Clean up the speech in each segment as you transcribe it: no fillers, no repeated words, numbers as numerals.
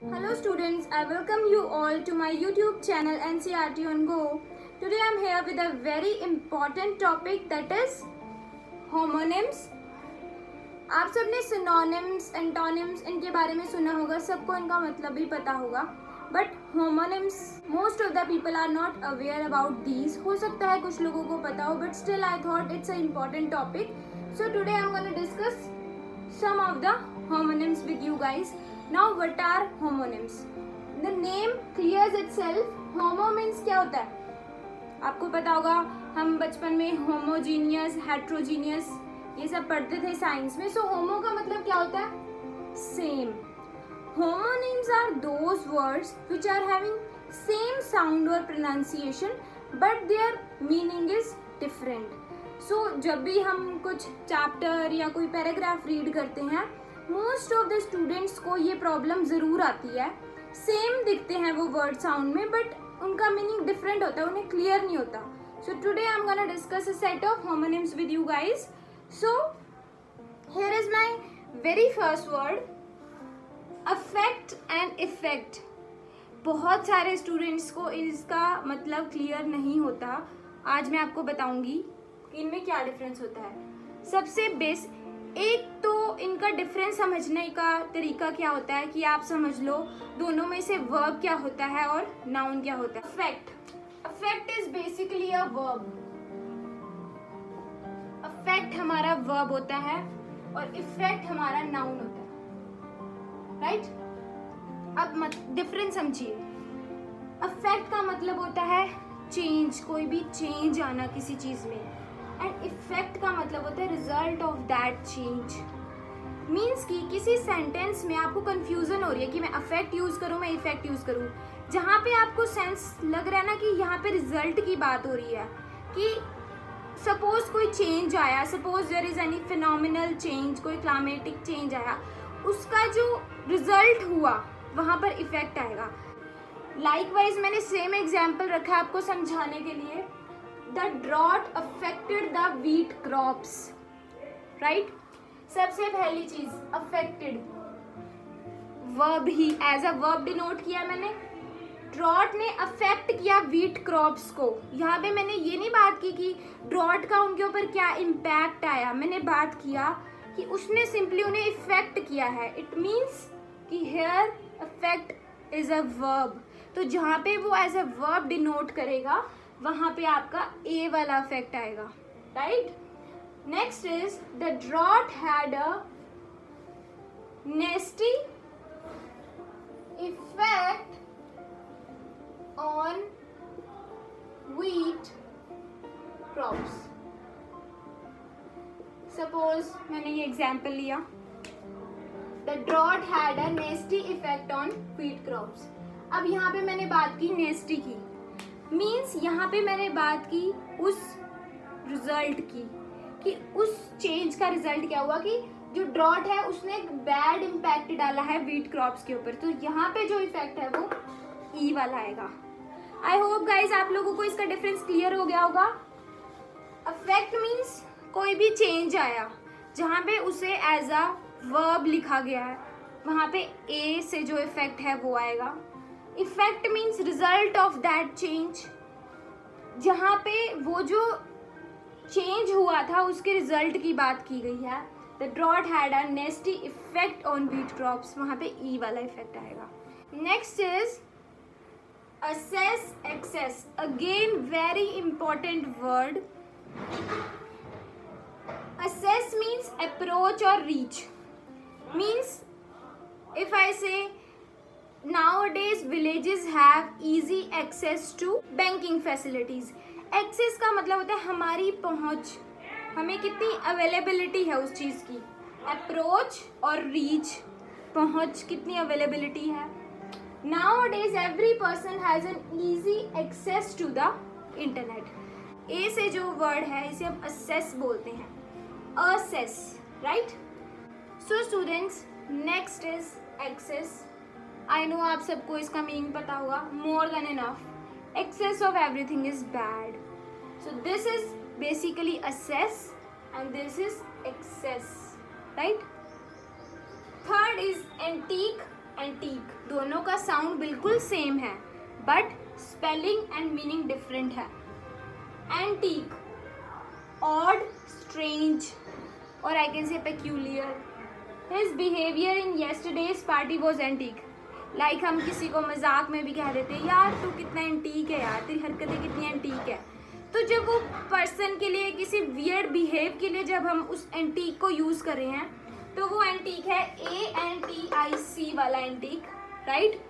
Hello students, I welcome you all to my YouTube channel NCERT on Go. Today I am here with a very important topic, that is homonyms. आप सबने synonyms, antonyms इनके बारे में सुना होगा, सबको इनका मतलब भी पता होगा. But homonyms, most of the people are not aware about these. हो सकता है कुछ लोगों को पता हो, but still I thought it's an important topic. So today I'm going to discuss some of the homonyms with you guys. Now what are homonyms? The name clears itself. Homo means क्या होता है? आपको पता होगा, हम बचपन में homogeneous, heterogeneous ये सब पढ़ते थे साइंस में. So homo का मतलब क्या होता है? Same. Homonyms are those words which are having same sound or pronunciation but their meaning is different. So जब भी हम कुछ चैप्टर या कोई पैराग्राफ रीड करते हैं, मोस्ट ऑफ द स्टूडेंट्स को ये प्रॉब्लम ज़रूर आती है. सेम दिखते हैं वो वर्ड साउंड में, बट उनका मीनिंग डिफरेंट होता है, उन्हें क्लियर नहीं होता. So today I am gonna discuss a set of homonyms with you guys. So here is my very first word, affect and effect. बहुत सारे स्टूडेंट्स को इसका मतलब क्लियर नहीं होता. आज मैं आपको बताऊंगी इनमें क्या डिफरेंस होता है. सबसे बेसिक एक तो इनका डिफरेंस समझने का तरीका क्या होता है कि आप समझ लो दोनों में से वर्ब क्या होता है और नाउन क्या होता है. Affect is basically a verb. Affect हमारा वर्ब होता है और इफेक्ट हमारा नाउन होता है, राइट? अब डिफरेंस समझिए. अफेक्ट का मतलब होता है चेंज, कोई भी चेंज आना किसी चीज में, एंड इफेक्ट का मतलब होता है result of that change. Means कि किसी सेंटेंस में आपको कंफ्यूजन हो रही है कि मैं अफेक्ट यूज करूं, मैं इफेक्ट यूज करूं. जहां पे आपको सेंस लग रहा है ना कि यहाँ पे रिजल्ट की बात हो रही है, कि सपोज कोई चेंज आया, suppose there is any phenomenal change, कोई क्लाइमेटिक चेंज आया, उसका जो रिजल्ट हुआ वहां पर इफेक्ट आएगा. लाइकवाइज मैंने सेम एग्जाम्पल रखा है आपको समझाने के लिए. The drought affected the wheat crops, right? सबसे पहली चीज affected, verb he as a verb denote किया मैंने. ड्रॉट ने अफेक्ट किया व्हीट क्रॉप्स को. यहाँ पे मैंने ये नहीं बात की कि ड्रॉट का उनके ऊपर क्या इम्पैक्ट आया, मैंने बात किया कि उसने सिंपली उन्हें इफेक्ट किया है. इट मीन्स कि here affect is a verb. तो जहाँ पे वो एज अ वर्ब डिनोट करेगा वहां पे आपका ए वाला इफेक्ट आएगा, right? Next is the drought had a nasty effect on wheat crops. Suppose मैंने ये एग्जाम्पल लिया, the drought had a nasty effect on wheat crops. अब यहाँ पे मैंने बात की नेस्टी की, मीन्स यहाँ पे मैंने बात की उस रिजल्ट की कि उस चेंज का रिजल्ट क्या हुआ, कि जो ड्रॉट है उसने एक बैड इम्पैक्ट डाला है व्हीट क्रॉप्स के ऊपर. तो यहाँ पे जो इफेक्ट है वो ई वाला आएगा. आई होप गाइज आप लोगों को इसका डिफरेंस क्लियर हो गया होगा. अफेक्ट मीन्स कोई भी चेंज आया जहाँ पे उसे एज अ वर्ब लिखा गया है, वहाँ पे ए से जो इफेक्ट है वो आएगा. Effect means result of that change, जहाँ पे वो जो चेंज हुआ था उसके रिजल्ट की बात की गई है. The drought had a nasty effect on wheat crops, वहाँ पे ई वाला इफेक्ट आएगा. Next is access excess. Again very important word. Access means approach और reach. Means if I say nowadays villages have easy access to banking facilities. Access का मतलब होता है हमारी पहुंच, हमें कितनी अवेलेबिलिटी है उस चीज़ की. अप्रोच और रीच, पहुंच कितनी अवेलेबिलिटी है. nowadays every person has an easy access to the internet. ए से जो वर्ड है इसे हम असेस बोलते हैं, assess, right? So students, next is excess. I know आप सबको इसका मीनिंग पता होगा. More than enough. Excess of everything is bad. So this is basically assess and this is excess, right? Third is antique antique, दोनों का sound बिल्कुल same है but spelling and meaning different है. Antique, odd, strange, or I can say peculiar. His behavior in yesterday's party was antique. Like हम किसी को मजाक में भी कह देते हैं यार तू कितना एंटीक है यार, तेरी हरकतें कितनी एंटीक है. तो जब वो पर्सन के लिए किसी वियर्ड बिहेव के लिए जब हम उस एंटीक को यूज कर रहे हैं तो वो एंटीक है ANTIC वाला एंटीक, राइट.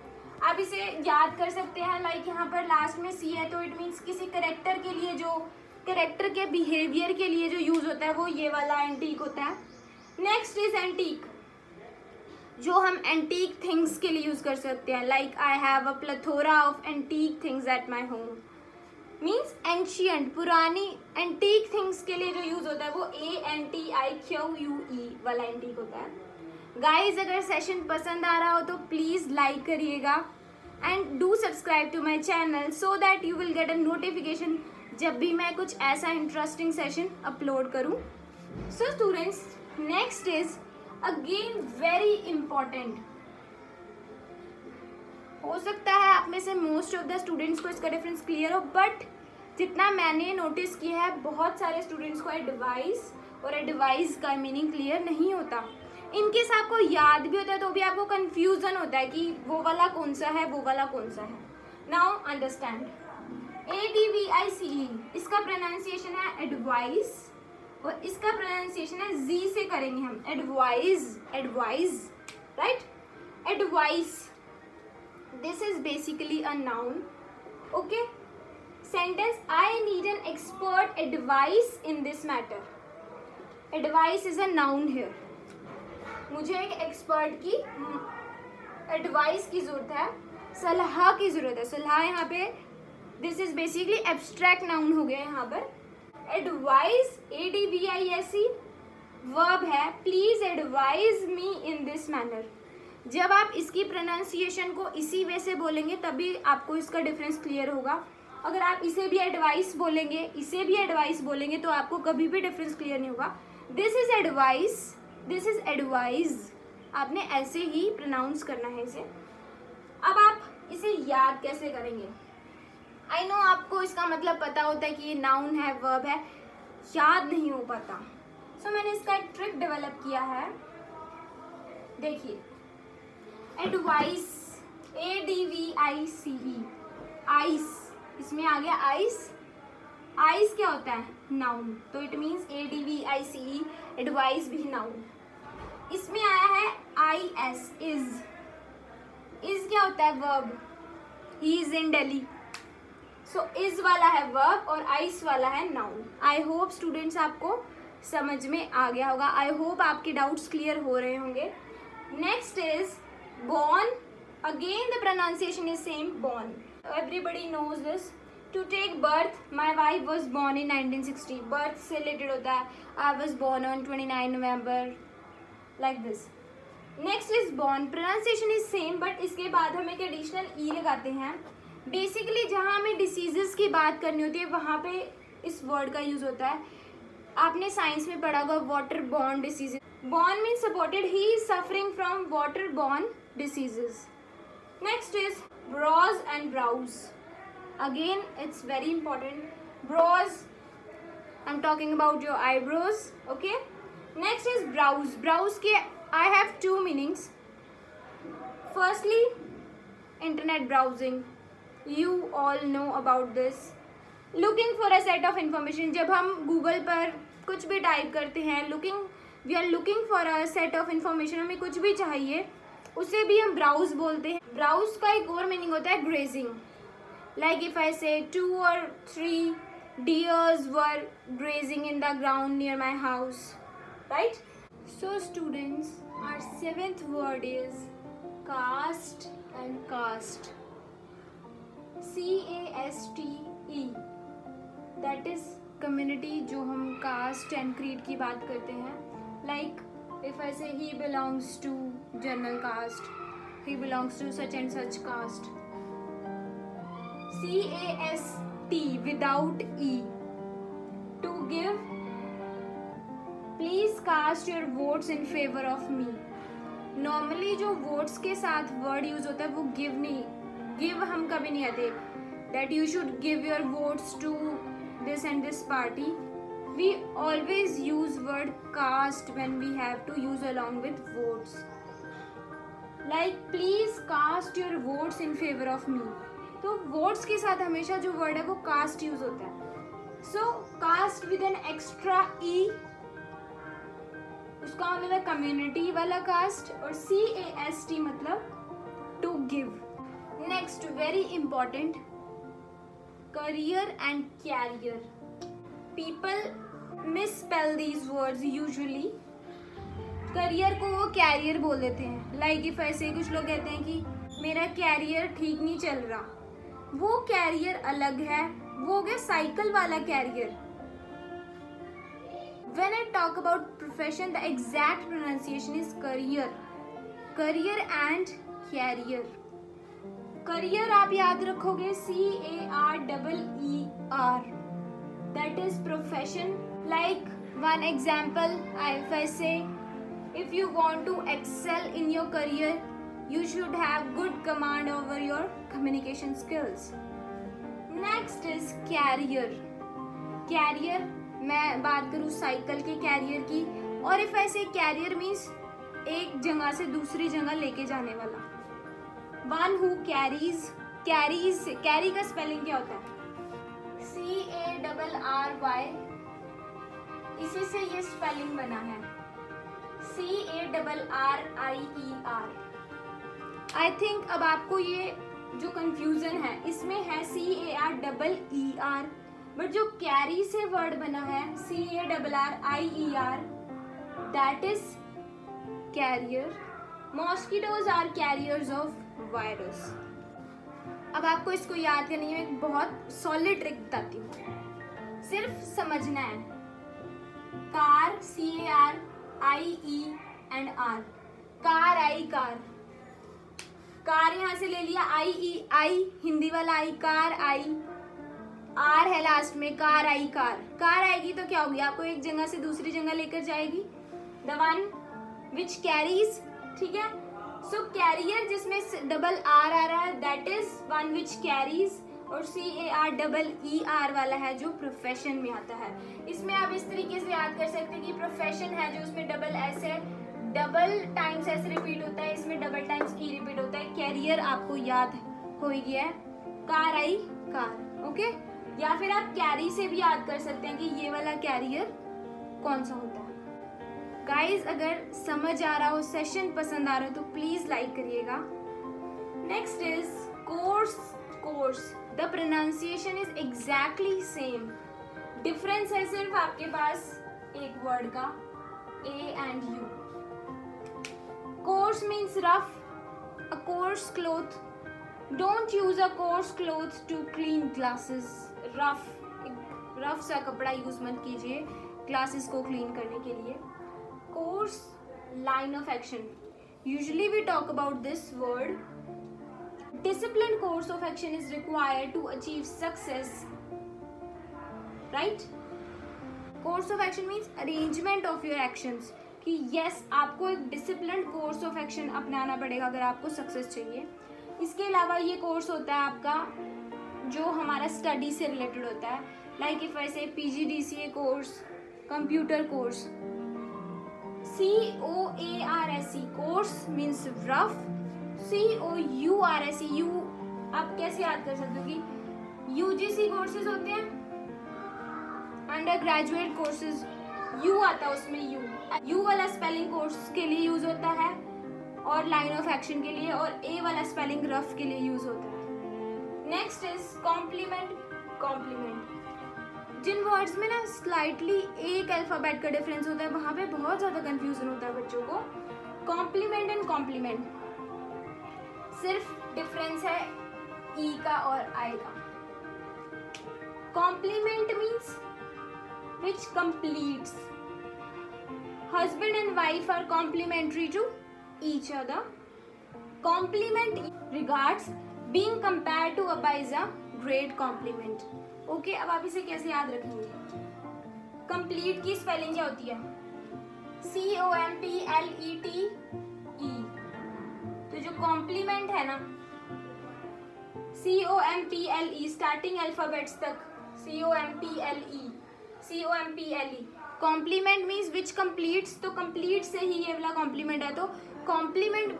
आप इसे याद कर सकते हैं. लाइक यहाँ पर लास्ट में C है तो इट मीन्स किसी करेक्टर के लिए, जो करेक्टर के बिहेवियर के लिए जो यूज होता है वो ये वाला एंटीक होता है. नेक्स्ट इज एंटीक, जो हम एंटीक थिंग्स के लिए यूज कर सकते हैं. Like I have a plethora of antique things at my home. Means ancient, पुरानी एंटीक थिंग्स के लिए जो यूज होता है वो ANTIQUE वाला एंटीक होता है. गाइज अगर सेशन पसंद आ रहा हो तो प्लीज लाइक करिएगा and do subscribe to my channel so that you will get a notification जब भी मैं कुछ ऐसा इंटरेस्टिंग सेशन अपलोड करूं. So students, next is again very important. हो सकता है आप में से मोस्ट ऑफ द स्टूडेंट्स को इसका डिफरेंस क्लियर हो, बट जितना मैंने नोटिस किया है बहुत सारे स्टूडेंट्स को एडवाइस और एडवाइस का मीनिंग क्लियर नहीं होता. इनकेस आपको याद भी होता है तो भी आपको कंफ्यूजन होता है कि वो वाला कौन सा है, वो वाला कौन सा है. नाउ अंडरस्टैंड, ADVICE इसका प्रोनाउंसिएशन है एडवाइस और इसका प्रोनाउंसिएशन है Z से करेंगे हम. Advise, advise, right. Advice, this is basically a noun. Okay. Sentence, I need an expert advice in this matter. Advice is a noun here. मुझे एक एक्सपर्ट की एडवाइस की जरूरत है, सलाह की जरूरत है. सलाह यहाँ पे this is basically abstract noun हो गया यहाँ पर. एडवाइस, ADVISE वर्ब है. Please advise me in this manner. जब आप इसकी प्रोनाउंसिएशन को इसी वे से बोलेंगे तभी आपको इसका डिफरेंस क्लियर होगा. अगर आप इसे भी एडवाइस बोलेंगे, इसे भी एडवाइस बोलेंगे तो आपको कभी भी डिफरेंस क्लियर नहीं होगा. This is advice, this is advise. आपने ऐसे ही प्रोनाउंस करना है इसे. अब आप इसे याद कैसे करेंगे? आई नो आपको इसका मतलब पता होता है कि ये नाउन है, वर्ब है, याद नहीं हो पाता. सो मैंने इसका एक ट्रिक डेवलप किया है. देखिए, एडवाइस, ADVICE, आइस, इसमें आ गया आइस. आइस क्या होता है? नाउन. तो इट मीन्स ADVICE, एडवाइस भी नाउन. इसमें आया है IS, इज. इज क्या होता है? Verb. He is in Delhi. So is वाला है वर्ब और आइस वाला है नाउन. आई होप स्टूडेंट्स आपको समझ में आ गया होगा. आई होप आपके डाउट्स क्लियर हो रहे होंगे. Next is born. Again the pronunciation is same, born. Everybody knows this. To take birth, my wife was born in 1960. Birth से related होता है. I was born on 29 November. Like this. Next is born. Pronunciation is same, but इसके बाद हम एक additional E लगाते हैं. Basically जहाँ हमें diseases की बात करनी होती है वहाँ पे इस word का यूज होता है. आपने साइंस में पढ़ा होगा water borne diseases. Born means supported. He is suffering from water borne diseases. Next is brows and brows. Again it's very important. Brows, I'm talking about your eyebrows. Okay. Next is brows. Brows के I have two meanings. Firstly, internet browsing. You all know about this. Looking for a set of information. जब हम Google पर कुछ भी type करते हैं, we are looking for a set of information, हमें कुछ भी चाहिए, उसे भी हम ब्राउज बोलते हैं. ब्राउज का एक और मीनिंग होता है ग्रेजिंग. लाइक इफ आई से 2 or 3 deers were grazing in the ground near my house, right? So students, our 7th word is caste and caste. CASTE. That is community. जो हम caste and creed की बात करते हैं. Like if I say he belongs to general caste, he belongs to such and such caste. CAST without E. To give, please cast your votes in favor of me. Normally जो words के साथ word use होता है वो give नहीं, give हम कभी नहीं आते, that you should give your votes to this and this party. We always use word cast when we have to use along with votes, like please cast your votes in favour of me. तो votes के साथ हमेशा जो word है वो cast use होता है. So caste with an extra E, उसका मतलब है कम्युनिटी वाला कास्ट, और CAST मतलब to give. Next very important, career and carrier. People misspell these words usually. Career को वो कैरियर बोल देते हैं. लाइक इफ ऐसे कुछ लोग कहते हैं कि मेरा कैरियर ठीक नहीं चल रहा, वो कैरियर अलग है, वो हो गया साइकिल वाला career. When I talk about profession, the exact pronunciation is career. Career and career. Career आप याद रखोगे CAREER. That is profession. Like one example, if I say, if you want to excel in your career, you should have good command over your communication skills. Next is career. Career, मैं बात करूँ cycle के career की, और if ऐसे career means एक जगह से दूसरी जगह लेके जाने वाला. One who carries. कैरी का स्पेलिंग क्या होता है? CARRY. इसी से ये स्पेलिंग बना है CARRIER. आई थिंक अब आपको ये जो कंफ्यूजन है इसमें है CAREER, बट जो कैरी से वर्ड बना है CARRIER, that is carrier. Mosquitoes are carriers of virus. अब आपको इसको याद करने की एक बहुत सॉलिड ट्रिक बताती हूँ, सिर्फ समझना है. Car CARIE and R. Car I car. Car यहाँ से ले लिया, आई हिंदी वाला आई, कार आई, आर है लास्ट में, कार आई कार. कार आएगी तो क्या होगी? आपको एक जगह से दूसरी जगह लेकर जाएगी. The one which carries. ठीक है. सो कैरियर जिसमें डबल आर आ रहा है, that is one which carries. और CAREER वाला है जो प्रोफेशन में आता है. इसमें आप इस तरीके से याद कर सकते हैं कि प्रोफेशन है जो उसमें डबल एस है, डबल टाइम्स एस रिपीट होता है, इसमें डबल टाइम्स ई रिपीट होता है. कैरियर आपको याद हो गया है, कार आई कार. ओके. या फिर आप कैरी से भी याद कर सकते हैं कि ये वाला कैरियर कौन सा होता है. गाइज अगर समझ आ रहा हो, सेशन पसंद आ रहा हो तो प्लीज लाइक करिएगा. Next is course. Course the pronunciation is exactly same. Difference है सिर्फ आपके पास एक वर्ड का, A and U. Coarse means rough. A coarse cloth. Don't use a coarse cloth to clean glasses. Rough सा कपड़ा use मत कीजिए ग्लासेस को क्लीन करने के लिए. Course line of action. Usually we talk about this word. Discipline course of action is required to achieve success. Right. Course of action means arrangement of your actions. कि yes आपको एक discipline course of action अपनाना पड़ेगा अगर आपको success चाहिए. इसके अलावा ये कोर्स होता है आपका जो हमारा स्टडी से रिलेटेड होता है. लाइक इफ ऐसे PGDCA course, computer course. COARSE course means rough. COURSE you आप कैसे याद कर सकते हो कि UGC कोर्सेज होते हैं, अंडर ग्रेजुएट कोर्सेज, यू आता है उसमें. यू वाला स्पेलिंग कोर्स के लिए यूज होता है और लाइन ऑफ एक्शन के लिए, और ए वाला स्पेलिंग रफ के लिए यूज होता है. Next is complement. कॉम्प्लीमेंट जिन वर्ड्स में ना स्लाइटली एक अल्फाबेट का डिफरेंस होता है वहां पे बहुत ज्यादा कंफ्यूजन होता है बच्चों को. कॉम्प्लीमेंट एंड कॉम्प्लीमेंट सिर्फ डिफरेंस है ई का और आई का. Complement means which completes. Husband and wife are complementary to each other. Compliment regards being compared to by is a great compliment. Okay, अब आप इसे कैसे याद रखेंगे? Complete की स्पेलिंग क्या होती है? COMPLETE. तो जो कॉम्प्लीमेंट है ना, COMPLE स्टार्टिंग अल्फाबेट्स तक, COMPLE, complement means which completes, तो कंप्लीट से ही ये वाला कॉम्प्लीमेंट है, तो कॉम्प्लीमेंट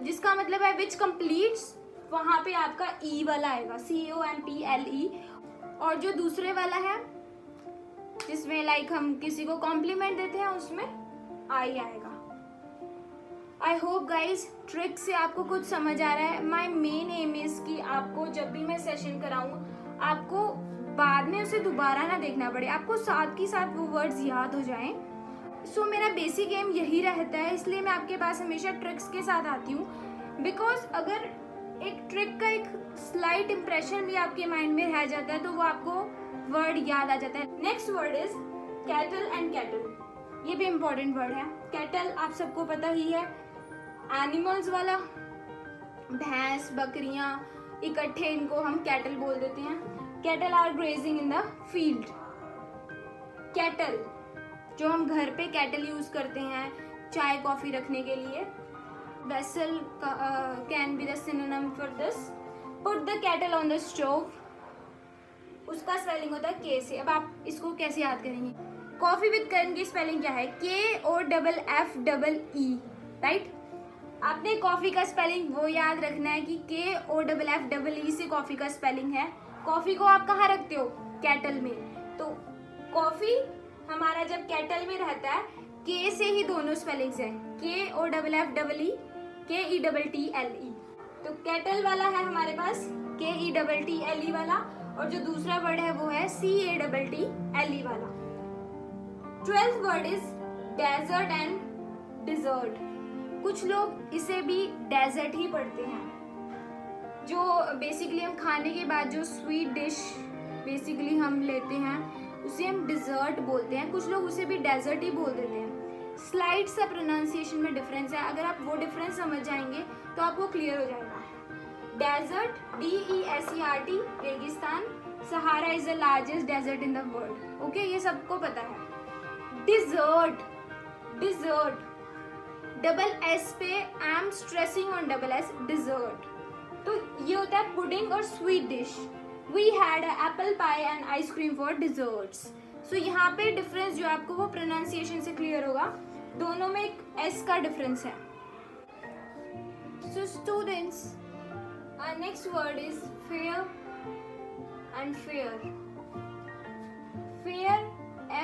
जिसका मतलब है विच कंप्लीट्स, वहां पे आपका ई वाला आएगा, COMPLE। और जो दूसरे वाला है जिसमें लाइक हम किसी को कॉम्प्लीमेंट देते हैं, उसमें आई आएगा। आई होप गाइज ट्रिक से आपको कुछ समझ आ रहा है। माई मेन एम इज कि आपको जब भी मैं सेशन कराऊं, आपको बाद में उसे दोबारा ना देखना पड़े, आपको साथ के साथ वो वर्ड्स याद हो जाएं। सो मेरा बेसिक एम यही रहता है, इसलिए मैं आपके पास हमेशा ट्रिक्स के साथ आती हूँ। बिकॉज अगर एक ट्रिक का एक स्लाइट इम्प्रेशन भी आपके माइंड में रह जाता है तो वो आपको वर्ड याद आ जाता है। Next word is cattle and cattle. ये भी इम्पोर्टेंट वर्ड है। कैटल आप सबको पता ही है, एनिमल्स वाला, भैंस बकरियां इकट्ठे, इनको हम कैटल बोल देते हैं। Cattle are grazing in the field. Cattle जो हम घर पे कैटल यूज करते हैं चाय कॉफी रखने के लिए। Vessel can be the synonym for this. Put the cattle on the stove, उसका स्पेलिंग होता है के से। अब आप इसको कैसे याद करेंगे? कॉफी विद करण की स्पेलिंग क्या है? KOFFE, right. आपने कॉफी का स्पेलिंग वो याद रखना है कि KOFFE से कॉफी का स्पेलिंग है। कॉफी को आप कहाँ रखते हो? कैटल में। तो कॉफी हमारा जब कैटल में रहता है, के से ही दोनों स्पेलिंग्स हैं, KOFFE, KETTLE। तो कैटल वाला है हमारे पास KETTLE वाला, और जो दूसरा वर्ड है वो है CATTLE वाला। 12th word is desert and dessert. कुछ लोग इसे भी डेजर्ट ही पढ़ते हैं, जो बेसिकली हम खाने के बाद जो स्वीट डिश बेसिकली हम लेते हैं उसे हम डिजर्ट बोलते हैं। कुछ लोग उसे भी डेजर्ट ही बोल देते हैं। स्लाइड सा प्रोनाउंसिएशन में डिफरेंस है, अगर आप वो डिफरेंस समझ जाएंगे तो आपको क्लियर हो जाएगा। डेजर्ट DESERT, रेगिस्तान। Sahara is the largest desert in the world. Okay, ये सबको पता है। डिजर्ट, डिजर्ट डबल एस पे, I am stressing on double S, dessert. तो ये होता है पुडिंग और sweet dish. We had apple pie and ice cream for desserts. So यहाँ पे डिफरेंस जो आपको वो प्रोनाउंसिएशन से क्लियर होगा, दोनों में एक एस का डिफरेंस है। So students, our next word is fair and fair. Fair,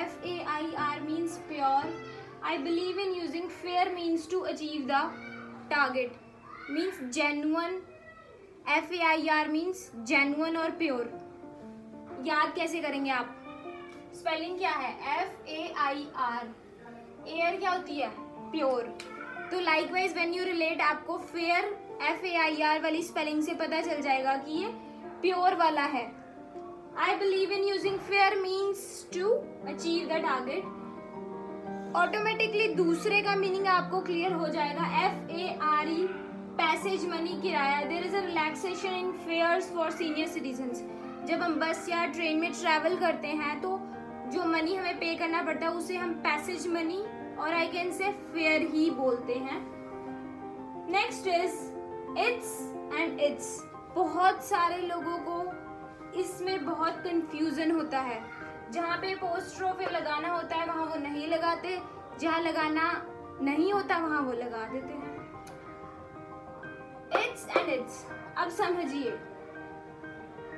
FAIR means pure. I believe in using fair means to achieve the target, means genuine. FAIR means genuine और pure. याद कैसे करेंगे आप? Spelling क्या है? FAIR। Air क्या होती है? प्योर। तो लाइकवाइज व्हेन यू रिलेट, आपको फेयर FAIR वाली स्पेलिंग से पता चल जाएगा कि ये प्योर वाला है। I believe in using fair means to achieve the target. Automatically दूसरे का मीनिंग आपको क्लियर हो जाएगा। FARE, पैसेज मनी, किराया। There is a relaxation in fares for senior citizens. जब हम बस या ट्रेन में ट्रैवल करते हैं तो जो मनी हमें पे करना पड़ता है उसे हम पैसेज मनी और आई कैन से फेयर ही बोलते हैं। Next is it's and it's. बहुत सारे लोगों को इसमें बहुत कंफ्यूजन होता है। जहाँ पे पोस्ट्रोफे लगाना होता है वहाँ वो नहीं लगाते, जहाँ लगाना नहीं होता वहाँ वो लगा देते हैं। इट्स एंड इट्स, अब समझिए।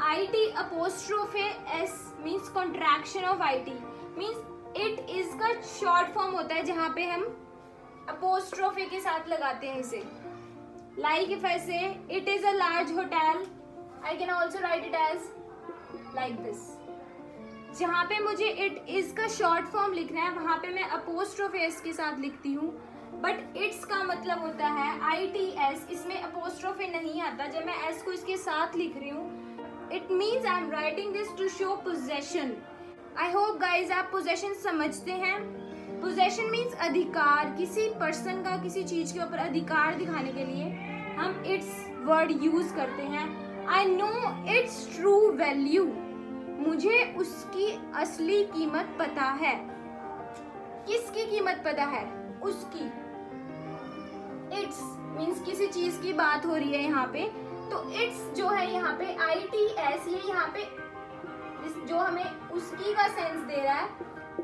IT apostrophe S means contraction of IT, means it is का शॉर्ट फॉर्म होता है जहाँ पे हम अपोस्ट्रोफे के साथ लगाते हैं इसे। Like if I say it is a large hotel, I can also write it as like this. जहाँ पे मुझे it is का शॉर्ट फॉर्म लिखना है वहाँ पे मैं अपोस्ट्रोफे S के साथ लिखती हूँ, बट इट्स का मतलब होता है ITS। इसमें अपोस्ट्रोफे नहीं आता जब मैं S को इसके साथ लिख रही हूँ। It means I am writing this to show possession. I hope guys आप possession समझते हैं। Possession means अधिकार, किसी पर्सन का किसी चीज के ऊपर अधिकार दिखाने के लिए हम its वर्ड यूज करते हैं। I know its true value, मुझे उसकी असली कीमत पता है। किसकी कीमत पता है? उसकी। इट्स मीन्स किसी चीज की बात हो रही है यहाँ पे, तो इट्स जो है यहाँ पे ITS, ये यहाँ पे जो हमें उसकी का सेंस दे रहा है,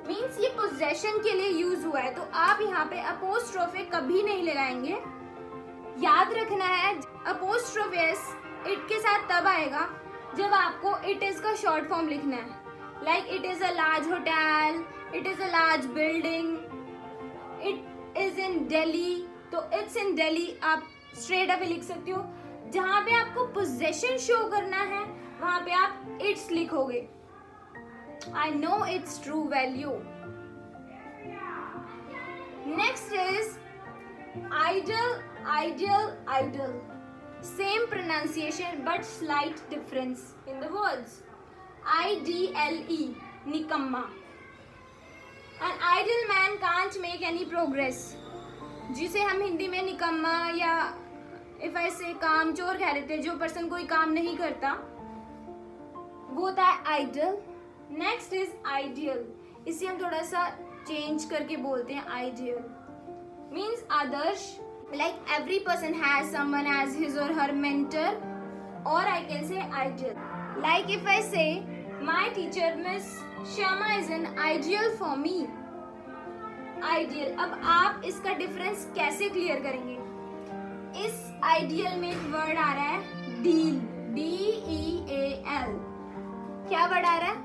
मीन्स ये पोजेशन के लिए यूज हुआ है। तो आप यहाँ पे अपोस्ट्रोफे कभी नहीं लगाएंगे। याद रखना है अपोस्ट्रोफ एस इट के साथ तब आएगा जब आपको इट इज का शॉर्ट फॉर्म लिखना है। Like it is a large hotel, it is a large building, it is in Delhi, तो इट्स इन दिल्ली आप स्ट्रेट अप लिख सकते हो। जहां पे आपको पोजेशन शो करना है वहां पे आप इट्स लिखोगे। I know it's true value. Next is idle, ideal, idle. Same pronunciation but slight difference in the words. IDLE, निकम्मा. An idle man can't make any progress. जिसे हम हिंदी में निकम्मा या if I say कामचोर कह देते हैं, जो पर्सन कोई काम नहीं करता वो होता है idle. Next is ideal. इसे हम थोड़ा सा चेंज करके बोलते हैं ideal. Means Adarsh, like every person has someone as his or her mentor, or I can say ideal. Like if I say my teacher Miss Sharma is an ideal for me. Ideal. अब आप इसका difference कैसे clear करेंगे? इस ideal में एक word आ रहा है deal, DEAL. क्या वर्ड आ रहा है?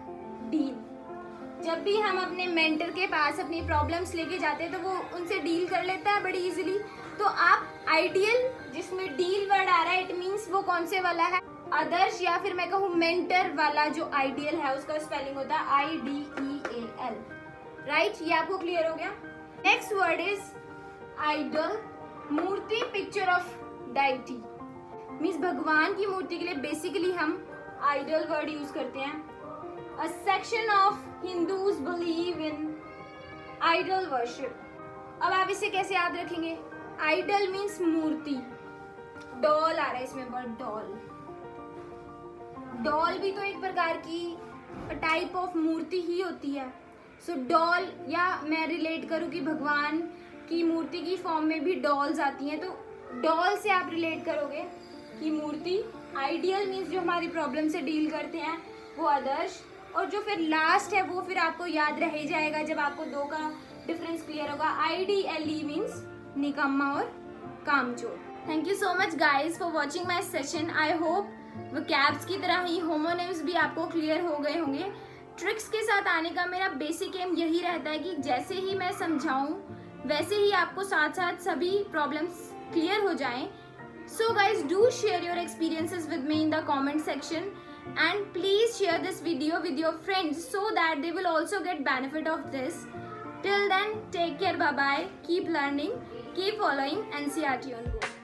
deal. जब भी हम अपने मेंटर के पास अपनी प्रॉब्लम्स लेके जाते हैं तो वो उनसे डील कर लेता है बड़ी इजीली। तो आप आइडियल जिसमें डील वर्ड आ रहा है, इट मींस वो कौन से वाला है? आदर्श, या फिर मैं कहूँ मेंटर वाला जो आइडियल है उसका स्पेलिंग होता है IDEAL। राइट, ये आपको क्लियर हो गया। नेक्स्ट वर्ड इज आइडल, मूर्ति, पिक्चर ऑफ डाइटी। मीन्स भगवान की मूर्ति के लिए बेसिकली हम आइडल वर्ड यूज करते हैं। A section of Hindus believe in idol worship. अब आप इसे कैसे याद रखेंगे? Idol means मूर्ति। डॉल आ रहा है इसमें वर्ड डॉल। डॉल भी तो एक प्रकार की टाइप ऑफ मूर्ति ही होती है। सो डॉल, या मैं रिलेट करूँ कि भगवान की मूर्ति की फॉर्म में भी डॉल्स आती हैं, तो डॉल से आप रिलेट करोगे कि मूर्ति। आइडियल मीन्स जो हमारी प्रॉब्लम से डील करते हैं वो आदर्श, और जो फिर लास्ट है वो फिर आपको याद रह ही जाएगा जब आपको दो का डिफरेंस क्लियर होगा। IDLE मीन्स निकम्मा और कामचोर। Thank you so much guys for watching my session. I hope vocabs की तरह ही होमोनिम्स भी आपको क्लियर हो गए होंगे। ट्रिक्स के साथ आने का मेरा बेसिक एम यही रहता है कि जैसे ही मैं समझाऊं वैसे ही आपको साथ साथ सभी प्रॉब्लम्स क्लियर हो जाएं। So guys, do share your experiences with me in the comment section, and please share this video with your friends so that they will also get benefit of this. Till then, take care, bye bye, keep learning, keep following NCERT on Go.